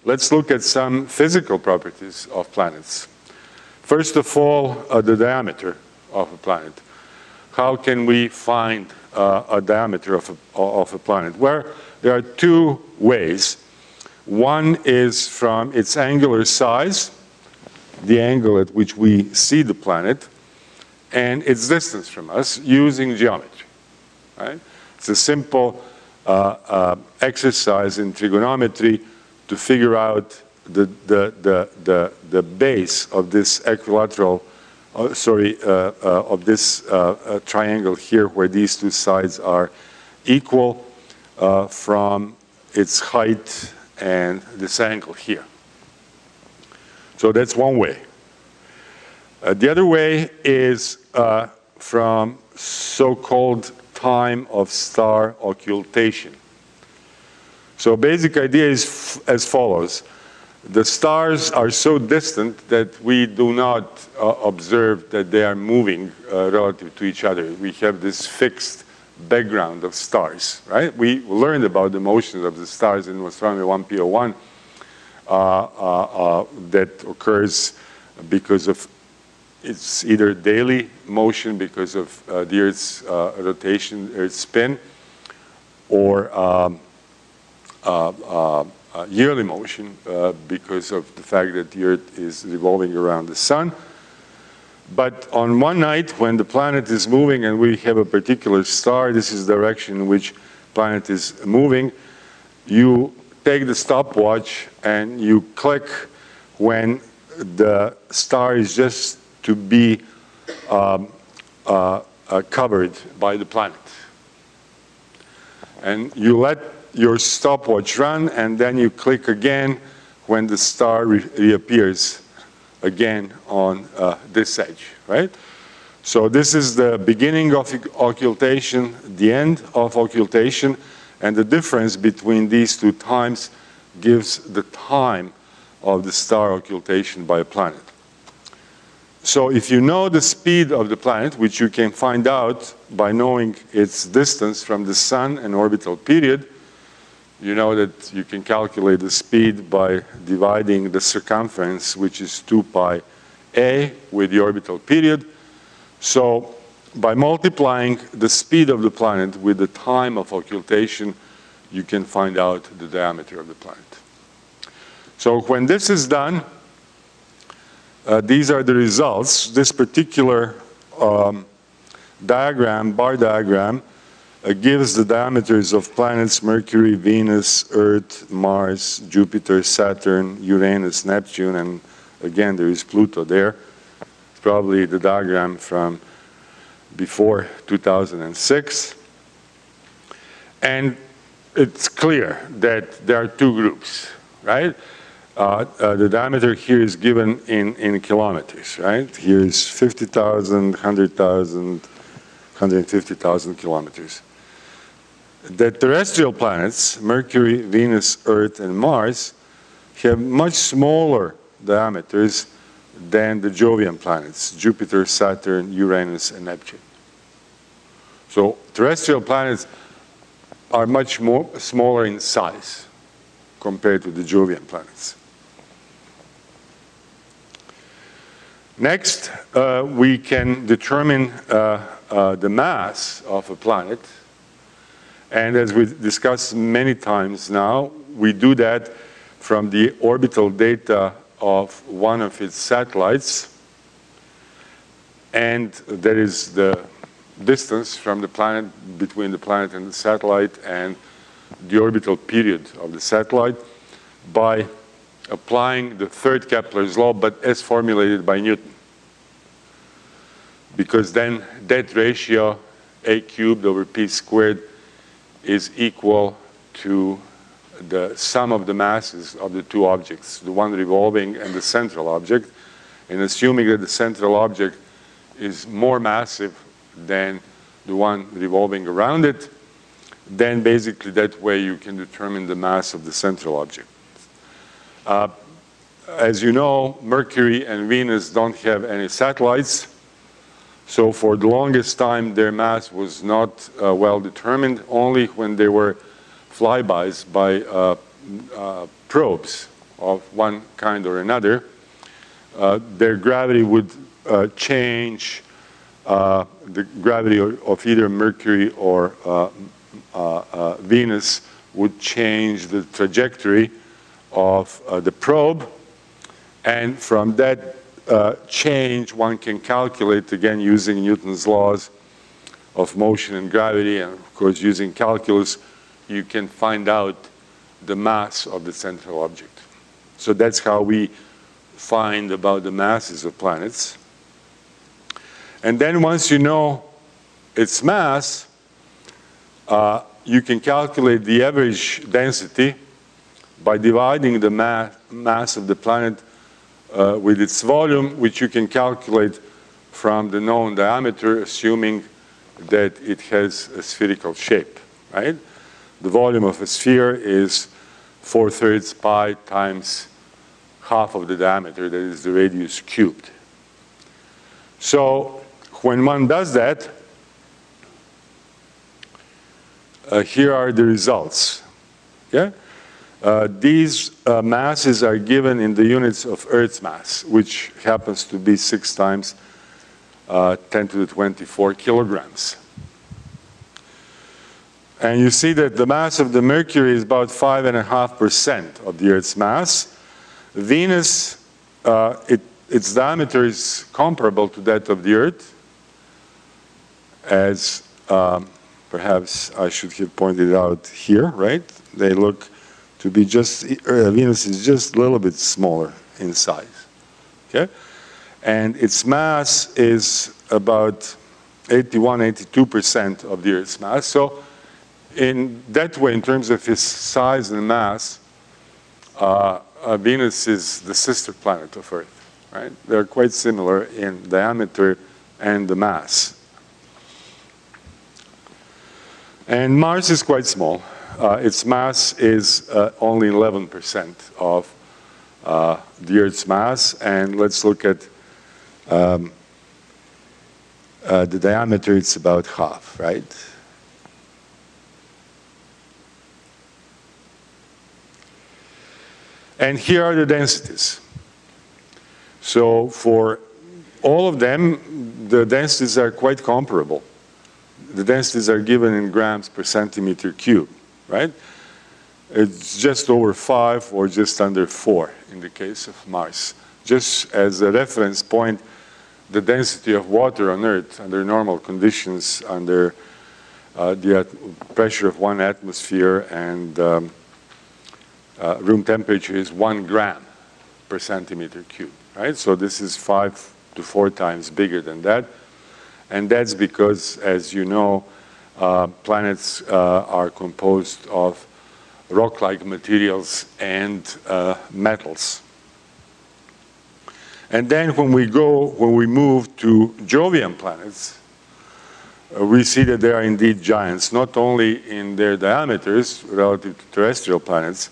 let's look at some physical properties of planets. First of all, the diameter of a planet. How can we find a diameter of a planet? Well, there are two ways. One is from its angular size, the angle at which we see the planet, and its distance from us using geometry. Right? It's a simple exercise in trigonometry to figure out the base of this equilateral, of this triangle here, where these two sides are equal, from its height and this angle here. So that's one way. The other way is from so-called time of star occultation. So basic idea is as follows. The stars are so distant that we do not observe that they are moving relative to each other. We have this fixed background of stars, right? We learned about the motions of the stars in ASTR 1P01 that occurs because of its either daily motion because of the Earth's rotation, Earth's spin, or yearly motion because of the fact that the Earth is revolving around the sun. But on one night, when the planet is moving and we have a particular star, this is the direction in which the planet is moving, you take the stopwatch and you click when the star is just to be covered by the planet. And you let your stopwatch run, and then you click again when the star reappears again on this edge, right? So this is the beginning of occultation, the end of occultation, and the difference between these two times gives the time of the star occultation by a planet. So if you know the speed of the planet, which you can find out by knowing its distance from the sun and orbital period, you know that you can calculate the speed by dividing the circumference, which is 2 pi a, with the orbital period. So by multiplying the speed of the planet with the time of occultation, you can find out the diameter of the planet. So when this is done, these are the results. This particular diagram, bar diagram, gives the diameters of planets Mercury, Venus, Earth, Mars, Jupiter, Saturn, Uranus, Neptune, and again there is Pluto there. It's probably the diagram from before 2006. And it's clear that there are two groups, right? The diameter here is given in kilometers, right? Here is 50,000, 100,000, 150,000 kilometers. The terrestrial planets, Mercury, Venus, Earth, and Mars, have much smaller diameters than the Jovian planets, Jupiter, Saturn, Uranus, and Neptune. So terrestrial planets are much smaller in size compared to the Jovian planets. Next, we can determine the mass of a planet. And as we discussed many times now, we do that from the orbital data of one of its satellites. And that is the distance from the planet, between the planet and the satellite, and the orbital period of the satellite, by applying the third Kepler's law, but as formulated by Newton. Because then that ratio, a cubed over p squared, is equal to the sum of the masses of the two objects, the one revolving and the central object. And assuming that the central object is more massive than the one revolving around it, then basically that way you can determine the mass of the central object. As you know, Mercury and Venus don't have any satellites, so for the longest time their mass was not well determined. Only when they were flybys by probes of one kind or another, their gravity would change, the gravity of either Mercury or Venus would change the trajectory of the probe. And from that change, one can calculate, again, using Newton's laws of motion and gravity, and of course, using calculus, you can find out the mass of the central object. So that's how we find about the masses of planets. And then once you know its mass, you can calculate the average density by dividing the mass of the planet with its volume, which you can calculate from the known diameter, assuming that it has a spherical shape, right? The volume of a sphere is 4/3 pi times half of the diameter, that is the radius cubed. So when one does that, here are the results. Okay? These masses are given in the units of Earth's mass, which happens to be 6 times 10 to the 24 kilograms. And you see that the mass of the Mercury is about 5.5% of the Earth's mass. Venus, its diameter is comparable to that of the Earth, as perhaps I should have pointed out here, right? They look to be just, Venus is just a little bit smaller in size, okay? And its mass is about 82% of the Earth's mass. So in that way, in terms of its size and mass, Venus is the sister planet of Earth, right? They're quite similar in diameter and the mass. And Mars is quite small. Its mass is only 11% of the Earth's mass. And let's look at the diameter. It's about half, right? And here are the densities. So for all of them, the densities are quite comparable. The densities are given in grams per centimeter cube, right? It's just over 5 or just under 4 in the case of Mars. Just as a reference point, the density of water on Earth under normal conditions, under the pressure of 1 atmosphere and room temperature is 1 gram per centimeter cube, right? So this is 5 to 4 times bigger than that. And that's because, as you know, planets are composed of rock-like materials and metals. And then when we move to Jovian planets, we see that they are indeed giants, not only in their diameters relative to terrestrial planets,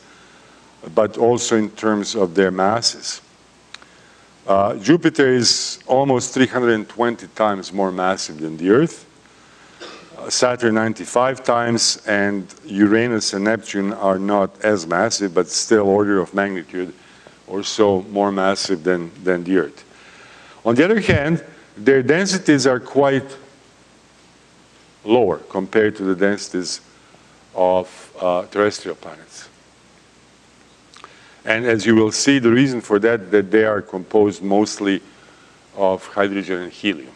but also in terms of their masses. Jupiter is almost 320 times more massive than the Earth, Saturn 95 times, and Uranus and Neptune are not as massive, but still order of magnitude or so more massive than the Earth. On the other hand, their densities are quite lower compared to the densities of terrestrial planets. And as you will see, the reason for that they are composed mostly of hydrogen and helium.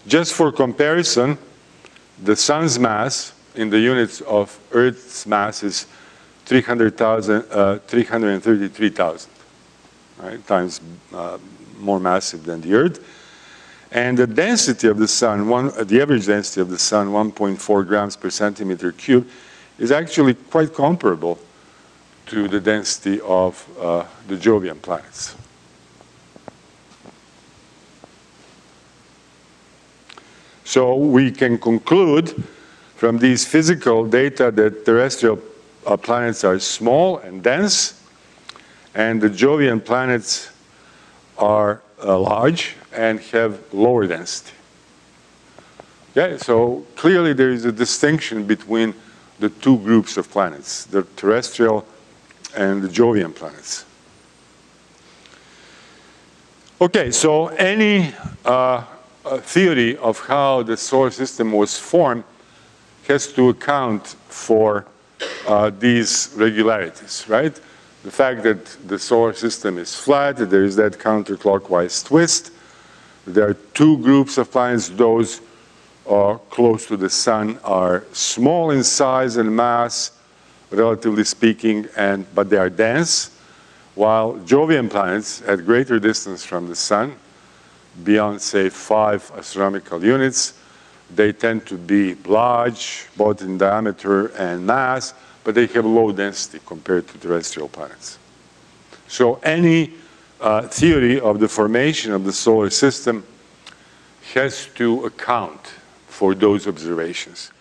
Just for comparison, the sun's mass in the units of Earth's mass is 333,000, right, times more massive than the Earth. And the density of the sun, the average density of the sun, 1.4 grams per centimeter cube, is actually quite comparable to the density of the Jovian planets. So we can conclude from these physical data that terrestrial planets are small and dense, and the Jovian planets are large and have lower density. Okay, so clearly there is a distinction between the two groups of planets, the terrestrial and the Jovian planets. Okay, so any theory of how the solar system was formed has to account for these regularities, right? The fact that the solar system is flat, that there is that counterclockwise twist. There are two groups of planets. Those close to the sun are small in size and mass, relatively speaking, but they are dense, while Jovian planets at greater distance from the sun, beyond, say, 5 astronomical units, they tend to be large, both in diameter and mass, but they have low density compared to terrestrial planets. So any theory of the formation of the solar system has to account for those observations.